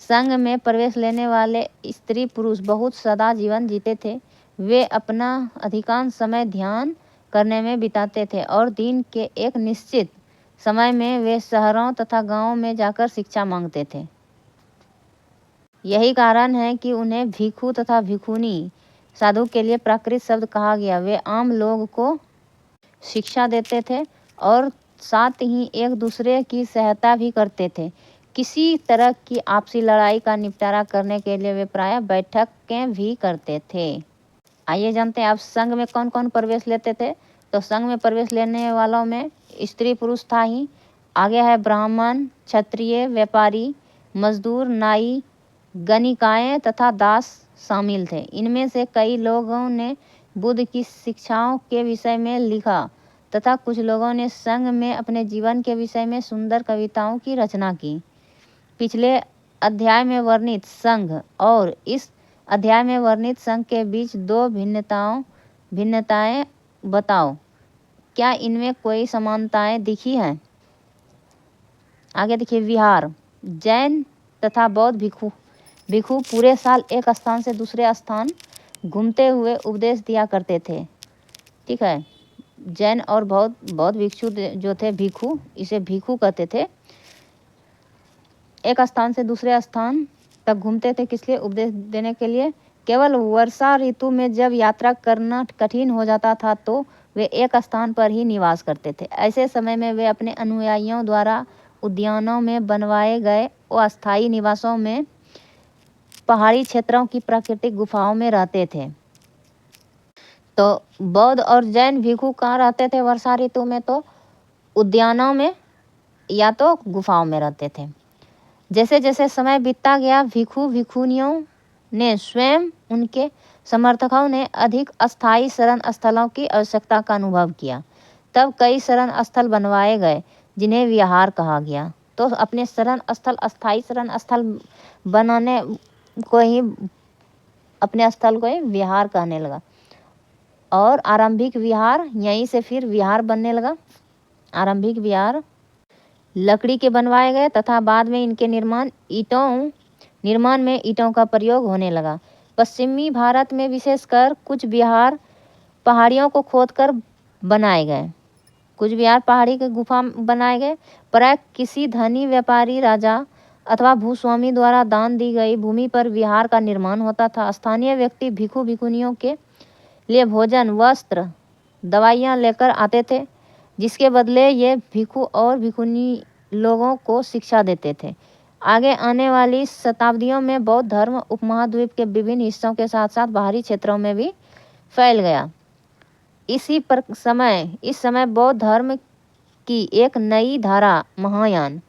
संघ में प्रवेश लेने वाले स्त्री पुरुष बहुत सदा जीवन जीते थे। वे अपना अधिकांश समय ध्यान करने में बिताते थे और दिन के एक निश्चित समय में वे शहरों तथा गांवों में जाकर शिक्षा मांगते थे। यही कारण है कि उन्हें भिक्षु तथा भिक्षुनी साधु के लिए प्राकृत शब्द कहा गया। वे आम लोग को शिक्षा देते थे और साथ ही एक दूसरे की सहायता भी करते थे। किसी तरह की आपसी लड़ाई का निपटारा करने के लिए वे प्रायः बैठकें भी करते थे। आइए जानते हैं अब संघ में कौन कौन प्रवेश लेते थे। तो संघ में प्रवेश लेने वालों में स्त्री पुरुष था ही। आगे है ब्राह्मण, क्षत्रिय, व्यापारी, मजदूर, नाई, गणिकाएँ तथा दास शामिल थे। इनमें से कई लोगों ने बुद्ध की शिक्षाओं के विषय में लिखा तथा कुछ लोगों ने संघ में अपने जीवन के विषय में सुंदर कविताओं की रचना की। पिछले अध्याय में वर्णित संघ और इस अध्याय में वर्णित संघ के बीच दो भिन्नताएं बताओ। क्या इनमें कोई समानताएं दिखी हैं? आगे देखिए विहार। जैन तथा बौद्ध भिक्षु पूरे साल एक स्थान से दूसरे स्थान घूमते हुए उपदेश दिया करते थे, ठीक है। जैन और बौद्ध भिक्षु जो थे, भिक्षु, इसे भिक्षु कहते थे, एक स्थान से दूसरे स्थान तक घूमते थे। किस लिए? उपदेश देने के लिए। केवल वर्षा ऋतु में जब यात्रा करना कठिन हो जाता था तो वे एक स्थान पर ही निवास करते थे। ऐसे समय में वे अपने अनुयायियों द्वारा उद्यानों में बनवाए गए अस्थायी निवासों में, पहाड़ी क्षेत्रों की प्राकृतिक गुफाओं में रहते थे। तो बौद्ध और जैन भिक्षु कहाँ रहते थे वर्षा ऋतु में? तो उद्यानों में या तो गुफाओं में रहते थे। जैसे जैसे समय बीतता गया, भिक्षु भिक्षुनियों ने स्वयं उनके समर्थकों ने अधिक अस्थायी शरण स्थलों की आवश्यकता का अनुभव किया। तब कई शरण स्थल बनवाए गए जिन्हें विहार कहा गया। तो अपने शरण स्थल, अस्थायी शरण स्थल बनाने को ही, अपने स्थल को ही विहार कहने लगा। और आरंभिक विहार यहीं से फिर विहार बनने लगा। आरंभिक विहार लकड़ी के बनवाए गए तथा बाद में इनके निर्माण में ईंटों का प्रयोग होने लगा। पश्चिमी भारत में विशेषकर कुछ बिहार पहाड़ियों को खोदकर बनाए गए। कुछ बिहार पहाड़ी के गुफा बनाए गए। प्राय किसी धनी व्यापारी राजा अथवा भूस्वामी द्वारा दान दी गई भूमि पर विहार का निर्माण होता था। स्थानीय व्यक्ति भिक्षु भिक्षुनियों के लिए भोजन, वस्त्र, दवाइयाँ लेकर आते थे, जिसके बदले ये भिक्षु और भिक्षुनी लोगों को शिक्षा देते थे। आगे आने वाली शताब्दियों में बौद्ध धर्म उपमहाद्वीप के विभिन्न हिस्सों के साथ साथ बाहरी क्षेत्रों में भी फैल गया। इस समय बौद्ध धर्म की एक नई धारा महायान,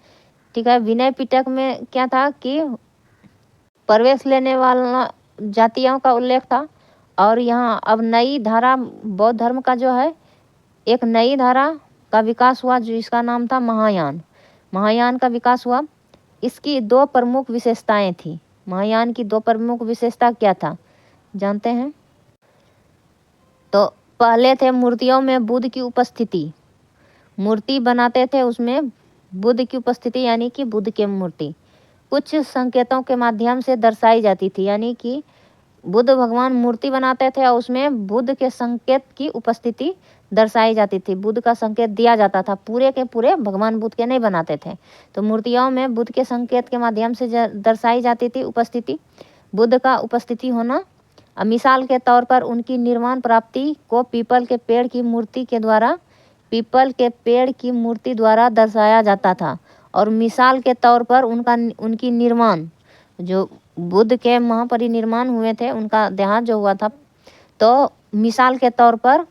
ठीक है, विनय पिटक में क्या था कि प्रवेश लेने वाला जातियों का उल्लेख था, और यहाँ अब नई धारा बौद्ध धर्म का जो है एक नई धारा का विकास हुआ जिसका नाम था महायान। महायान का विकास हुआ। इसकी दो प्रमुख विशेषताएं थी। महायान की दो प्रमुख विशेषता क्या था जानते हैं? तो पहले थे मूर्तियों में बुद्ध की उपस्थिति। मूर्ति बनाते थे, उसमें बुद्ध की उपस्थिति यानी कि बुद्ध की मूर्ति कुछ संकेतों के माध्यम से दर्शाई जाती थी, यानी कि बुद्ध भगवान मूर्ति बनाते थे और उसमें बुद्ध के संकेत की उपस्थिति दर्शाई जाती थी। बुद्ध का संकेत दिया जाता था, पूरे के पूरे भगवान बुद्ध के नहीं बनाते थे। तो मूर्तियों में बुद्ध के संकेत के माध्यम से दर्शाई जाती थी उपस्थिति, बुद्ध का उपस्थिति होना। मिसाल के तौर पर उनकी निर्वाण प्राप्ति को पीपल के पेड़ की मूर्ति द्वारा दर्शाया जाता था। और मिसाल के तौर पर उनकी निर्वाण, जो बुद्ध के महापरिनिर्वाण हुए थे, उनका देहांत जो हुआ था, तो मिसाल के तौर पर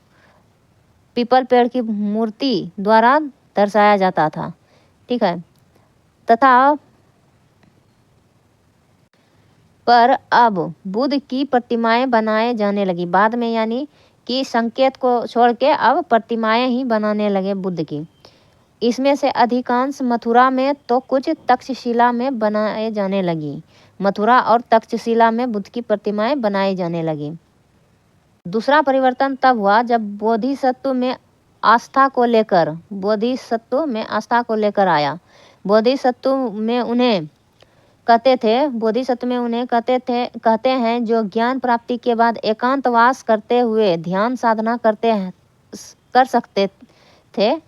पीपल पेड़ की मूर्ति द्वारा दर्शाया जाता था, ठीक है। तथा पर अब बुद्ध की प्रतिमाएं बनाए जाने लगी बाद में, यानी कि संकेत को छोड़ के अब प्रतिमाएं ही बनाने लगे बुद्ध की। इसमें से अधिकांश मथुरा में तो कुछ तक्षशिला में बनाए जाने लगी। मथुरा और तक्षशिला में बुद्ध की प्रतिमाएं बनाई जाने लगी। दूसरा परिवर्तन तब हुआ जब बोधिसत्व में आस्था को लेकर आया। बोधिसत्व में उन्हें कहते हैं जो ज्ञान प्राप्ति के बाद एकांतवास करते हुए ध्यान साधना कर सकते थे,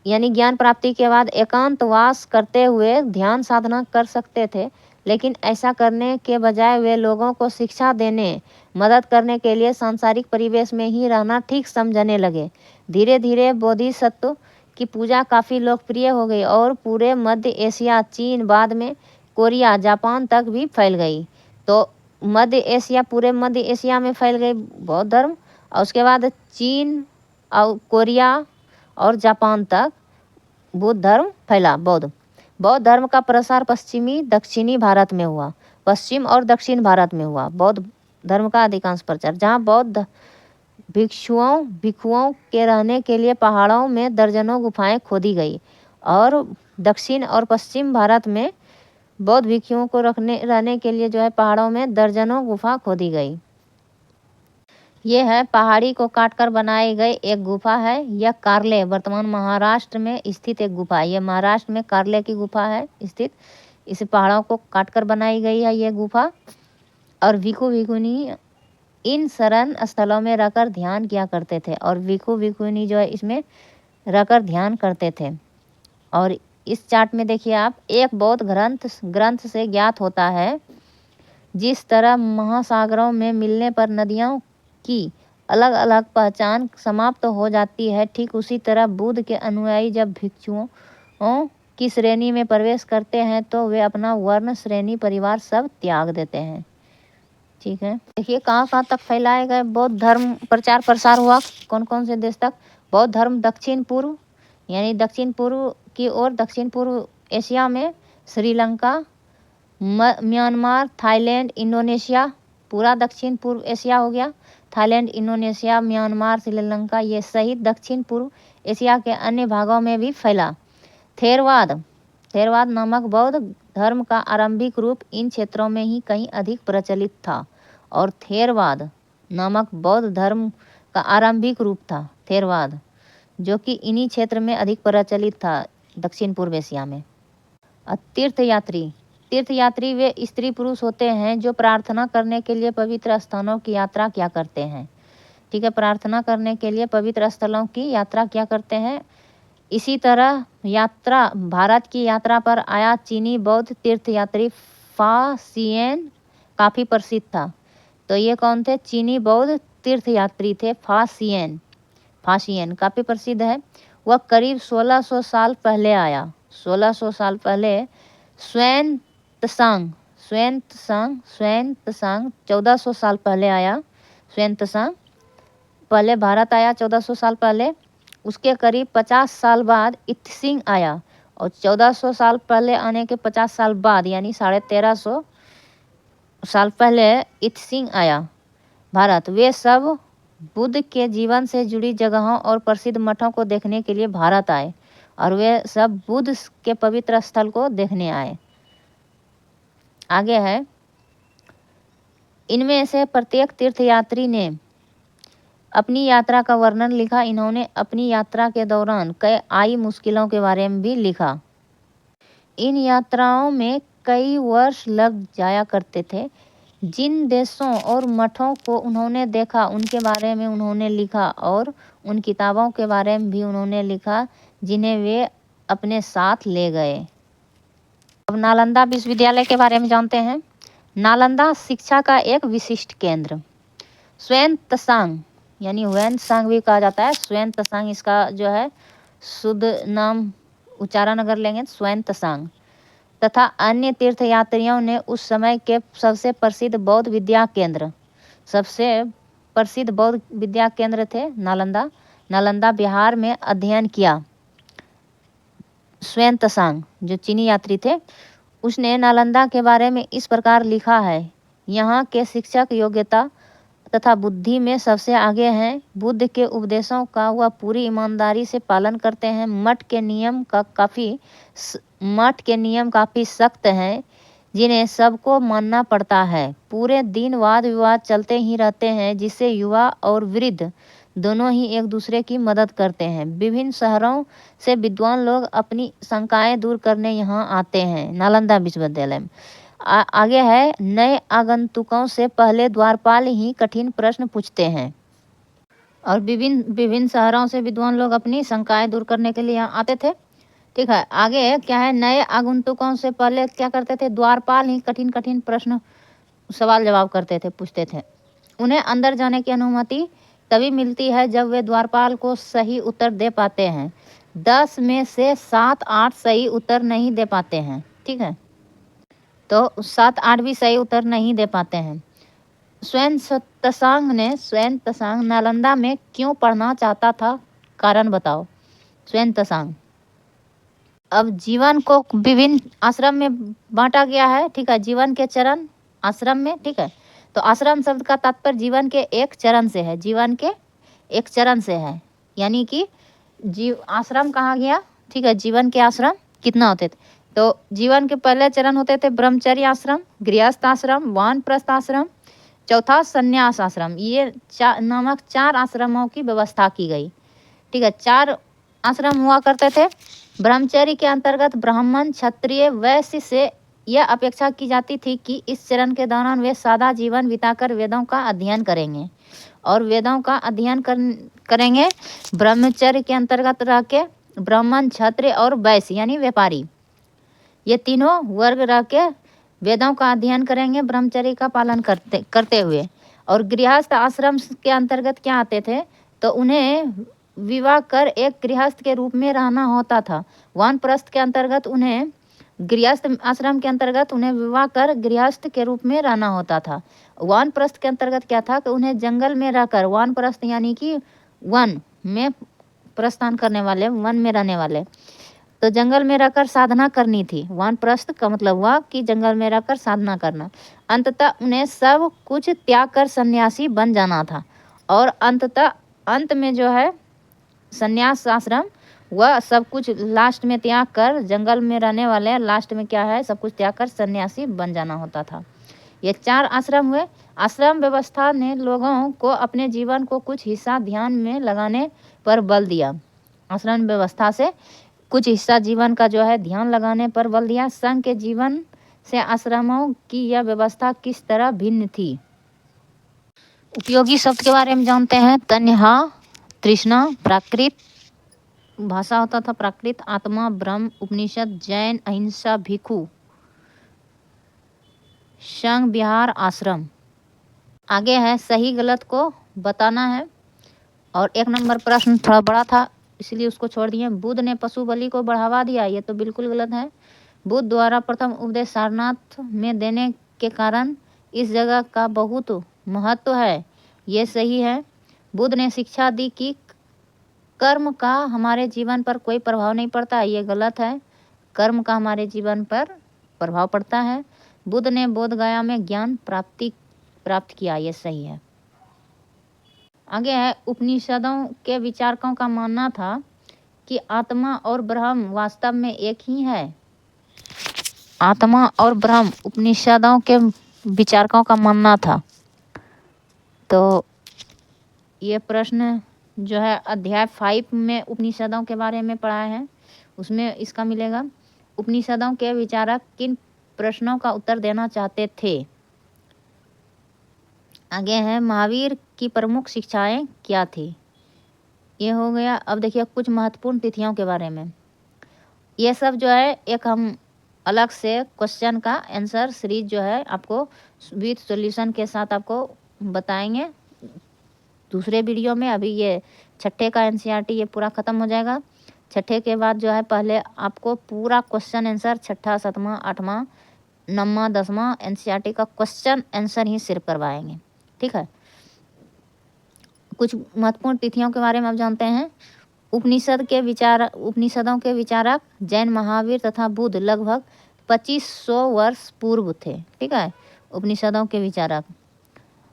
यानी ज्ञान प्राप्ति के बाद एकांतवास करते हुए ध्यान साधना कर सकते थे, लेकिन ऐसा करने के बजाय वे लोगों को शिक्षा देने, मदद करने के लिए सांसारिक परिवेश में ही रहना ठीक समझने लगे। धीरे धीरे बोधिसत्व की पूजा काफ़ी लोकप्रिय हो गई और पूरे मध्य एशिया, चीन, बाद में कोरिया, जापान तक भी फैल गई। तो पूरे मध्य एशिया में फैल गई बौद्ध धर्म, और उसके बाद चीन और कोरिया और जापान तक बुद्ध धर्म फैला। बौद्ध धर्म का प्रसार पश्चिम और दक्षिण भारत में हुआ। बौद्ध धर्म का अधिकांश प्रचार, जहाँ बौद्ध भिक्षुओं के रहने के लिए पहाड़ों में दर्जनों गुफाएं खोदी गई, और दक्षिण और पश्चिम भारत में बौद्ध भिक्षुओं को रहने के लिए जो है पहाड़ों में दर्जनों गुफा खोदी गई। ये है पहाड़ी को काटकर बनाई गई एक गुफा है। यह कार्ले, वर्तमान महाराष्ट्र में स्थित एक गुफा है। यह महाराष्ट्र में कार्ले की गुफा है स्थित। इस पहाड़ों को काटकर बनाई गई है ये गुफा। और भिक्षु भिक्षुनी इन शरण स्थलों में रहकर ध्यान किया करते थे, और भिक्षु भिक्षुनी जो है इसमें रहकर ध्यान करते थे। और इस चार्ट में देखिए आप, एक बौद्ध ग्रंथ से ज्ञात होता है, जिस तरह महासागरों में मिलने पर नदियों की अलग अलग पहचान समाप्त हो जाती है, ठीक उसी तरह बुद्ध के अनुयायी जब भिक्षुओं की श्रेणी में प्रवेश करते हैं तो वे अपना वर्ण, श्रेणी, परिवार सब त्याग देते हैं, ठीक है। देखिए कहाँ तक फैलाए गए बौद्ध धर्म, प्रचार प्रसार हुआ कौन कौन से देश तक। बौद्ध धर्म दक्षिण पूर्व, यानी दक्षिण पूर्व की ओर, दक्षिण पूर्व एशिया में श्रीलंका, म्यांमार, थाईलैंड, इंडोनेशिया, पूरा दक्षिण पूर्व एशिया हो गया। थाईलैंड, इंडोनेशिया, म्यांमार, श्रीलंका, ये सहित दक्षिण पूर्व एशिया के अन्य भागों में भी फैला। थेरवाद नामक बौद्ध धर्म का आरंभिक रूप इन क्षेत्रों में ही कहीं अधिक प्रचलित था। और थेरवाद नामक बौद्ध धर्म का आरंभिक रूप था थेरवाद, जो कि इन्हीं क्षेत्र में अधिक प्रचलित था। दक्षिण पूर्व एशिया में। तीर्थयात्री वे स्त्री पुरुष होते हैं जो प्रार्थना करने के लिए पवित्र स्थानों की यात्रा क्या करते हैं। ठीक है, प्रार्थना करने के लिए पवित्र स्थलों की यात्रा क्या करते हैं। इसी तरह भारत की यात्रा पर आया चीनी बौद्ध तीर्थयात्री फा सियन काफ़ी प्रसिद्ध था। तो ये कौन थे? चीनी बौद्ध तीर्थयात्री थे फा सियन काफ़ी प्रसिद्ध है। वह करीब 1600 साल पहले आया। 1600 साल पहले स्वयं त्सांग 1400 साल पहले आया। स्वयं त्सांग पहले भारत आया 1400 साल पहले। उसके करीब 50 साल बाद इत्सिंग आया और 1400 साल पहले आने के 50 साल बाद यानी 1350 साल पहले इत्सिंग आया भारत। वे सब बुद्ध के जीवन से जुड़ी जगहों और प्रसिद्ध मठों को देखने के लिए भारत आए और वे सब बुद्ध के पवित्र स्थल को देखने आए। आगे है, इनमें से प्रत्येक तीर्थयात्री ने अपनी यात्रा का वर्णन लिखा। इन्होंने अपनी यात्रा के दौरान कई आई मुश्किलों के बारे में भी लिखा। इन यात्राओं में कई वर्ष लग जाया करते थे। जिन देशों और मठों को उन्होंने देखा उनके बारे में उन्होंने लिखा और उन किताबों के बारे में भी उन्होंने लिखा जिन्हें वे अपने साथ ले गए। अब नालंदा विश्वविद्यालय के बारे में जानते हैं। नालंदा शिक्षा का एक विशिष्ट केंद्र। स्वयं त्सांग यानी ह्वेन-त्सांग भी कहा जाता है। स्वयं त्सांग इसका जो है शुद्ध नाम उच्चारण अगर लेंगे स्वयं त्सांग तथा अन्य तीर्थयात्रियों ने उस समय के सबसे प्रसिद्ध बौद्ध विद्या केंद्र थे नालंदा बिहार में अध्ययन किया। स्वयं त्सांग जो चीनी यात्री थे उसने नालंदा के बारे में इस प्रकार लिखा है, यहाँ के शिक्षक योग्यता तथा बुद्धि में सबसे आगे हैं। बुद्ध के उपदेशों का वह पूरी ईमानदारी से पालन करते हैं। मठ के नियम काफ़ी सख्त हैं जिन्हें सबको मानना पड़ता है। पूरे दिन वाद विवाद चलते ही रहते हैं जिससे युवा और वृद्ध दोनों ही एक दूसरे की मदद करते हैं। विभिन्न शहरों से विद्वान लोग अपनी शंकाएं दूर करने यहाँ आते हैं नालंदा विश्वविद्यालय में। आगे है, नए आगंतुकों से पहले द्वारपाल ही कठिन प्रश्न पूछते हैं और विभिन्न शहरों से विद्वान लोग अपनी शंकाएं दूर करने के लिए यहाँ आते थे। ठीक है, आगे क्या है, नए आगंतुकों से पहले क्या करते थे? द्वारपाल ही कठिन प्रश्न सवाल जवाब पूछते थे। उन्हें अंदर जाने की अनुमति तभी मिलती है जब वे द्वारपाल को सही उत्तर दे पाते हैं। 10 में से 7-8 सही उत्तर नहीं दे पाते हैं। ठीक है, तो 7-8 भी सही उत्तर नहीं दे पाते हैं। स्वयं त्सांग नालंदा में क्यों पढ़ना चाहता था? कारण बताओ। स्वयं त्सांग अब जीवन को विभिन्न आश्रम में बांटा गया है। ठीक है, जीवन के चरण आश्रम में। ठीक है, तो आश्रम शब्द का तात्पर्य जीवन के एक चरण से है। यानी कि आश्रम कहा गया। ठीक है, जीवन के आश्रम कितना होते थे? तो जीवन के पहले चरण होते थे ब्रह्मचर्य आश्रम, गृहस्थ आश्रम, वानप्रस्थ आश्रम, चौथा संन्यास आश्रम। ये नामक 4 आश्रमों की व्यवस्था की गई। ठीक है, 4 आश्रम हुआ करते थे। ब्रह्मचर्य के अंतर्गत ब्राह्मण, क्षत्रिय, वैश्य से यह अपेक्षा की जाती थी कि इस चरण के दौरान वे सादा जीवन बिताकर वेदों का अध्ययन करेंगे करेंगे। ब्रह्मचर्य के अंतर्गत रह के ब्राह्मण, क्षत्रिय और वैश्य यानी व्यापारी, ये तीनों वर्ग रह के वेदों का अध्ययन करेंगे ब्रह्मचर्य का पालन करते हुए। और गृहस्थ आश्रम के अंतर्गत क्या आते थे? तो उन्हें विवाह कर एक गृहस्थ के रूप में रहना होता था। वानप्रस्थ के अंतर्गत उन्हें गृहस्थ आश्रम के अंतर्गत उन्हें विवाह कर गृहस्थ के रूप में रहना होता था। वानप्रस्थ के अंतर्गत क्या था कि उन्हें जंगल में रहकर, वानप्रस्थ यानी कि वन में प्रस्थान करने वाले, वन में रहने वाले, तो जंगल में रहकर साधना करनी थी। वानप्रस्थ का मतलब हुआ कि जंगल में रहकर साधना करना। अंततः उन्हें सब कुछ त्याग कर सन्यासी बन जाना था। और अंत में जो है सन्यास आश्रम, वह सब कुछ लास्ट में त्याग कर, जंगल में रहने वाले लास्ट में क्या है, सब कुछ त्याग कर सन्यासी बन जाना होता था। ये 4 आश्रम हुए। आश्रम व्यवस्था ने लोगों को अपने जीवन को कुछ हिस्सा ध्यान में लगाने पर बल दिया। आश्रम व्यवस्था से कुछ हिस्सा जीवन का जो है ध्यान लगाने पर बल दिया। संघ के जीवन से आश्रमों की यह व्यवस्था किस तरह भिन्न थी। उपयोगी शब्द के बारे में जानते हैं। तन्हा, तृष्णा, प्राकृत, भाषा होता था प्राकृत, आत्मा, ब्रह्म, उपनिषद, जैन, अहिंसा, भिक्षु, संघ, विहार, आश्रम। आगे है सही गलत को बताना है। और 1 नंबर प्रश्न थोड़ा बड़ा था इसलिए उसको छोड़ दिए। बुद्ध ने पशु बलि को बढ़ावा दिया, ये तो बिल्कुल गलत है। बुद्ध द्वारा प्रथम उपदेश सारनाथ में देने के कारण इस जगह का बहुत महत्व है, ये सही है। बुद्ध ने शिक्षा दी कि कर्म का हमारे जीवन पर कोई प्रभाव नहीं पड़ता, ये गलत है। कर्म का हमारे जीवन पर प्रभाव पड़ता है। बुद्ध ने बोध गया में ज्ञान प्राप्त किया, ये सही है। आगे है उपनिषदों के विचारकों का मानना था कि आत्मा और ब्रह्म वास्तव में एक ही है। आत्मा और ब्रह्म उपनिषदों के विचारकों का मानना था। तो ये प्रश्न जो है अध्याय 5 में उपनिषदों के बारे में पढ़ा है, उसमें इसका मिलेगा। उपनिषदों के विचारक किन प्रश्नों का उत्तर देना चाहते थे। आगे है महावीर की प्रमुख शिक्षाएं क्या थी, ये हो गया। अब देखिए कुछ महत्वपूर्ण तिथियों के बारे में। ये सब जो है एक हम अलग से क्वेश्चन का आंसर सीरीज जो है आपको विद सॉल्यूशन के साथ आपको बताएंगे दूसरे वीडियो में। अभी ये 6ठे का एनसीईआरटी ये पूरा ख़त्म हो जाएगा। 6ठे के बाद जो है पहले आपको पूरा क्वेश्चन आंसर 6ठा, 7वां, 8वां, 9वां, 10वां एनसीईआरटी का क्वेश्चन आंसर ही सिर्फ करवाएंगे, ठीक है। कुछ महत्वपूर्ण तिथियों के बारे में आप जानते हैं। उपनिषदों के विचारक जैन, महावीर तथा बुद्ध लगभग 2500 वर्ष पूर्व थे, ठीक है, उपनिषदों के विचारक।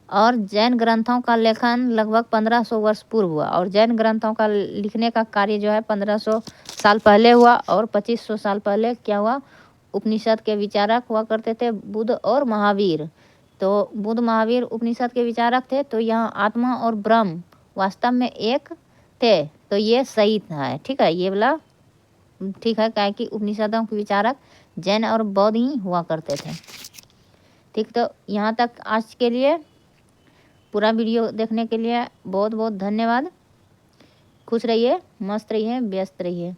और जैन ग्रंथों का लेखन लगभग 1500 वर्ष पूर्व हुआ। और जैन ग्रंथों का लिखने का कार्य जो है 1500 साल पहले हुआ। और 2500 साल पहले क्या हुआ, उपनिषद के विचारक हुआ करते थे बुद्ध और महावीर। तो बुद्ध महावीर उपनिषद के विचारक थे। तो यहाँ आत्मा और ब्रह्म वास्तव में एक थे, तो ये सही है, ठीक है, ये वाला ठीक है, क्या कि उपनिषदों के विचारक जैन और बौद्ध ही हुआ करते थे, ठीक। तो यहाँ तक आज के लिए। पूरा वीडियो देखने के लिए बहुत बहुत धन्यवाद। खुश रहिए, मस्त रहिए, व्यस्त रहिए।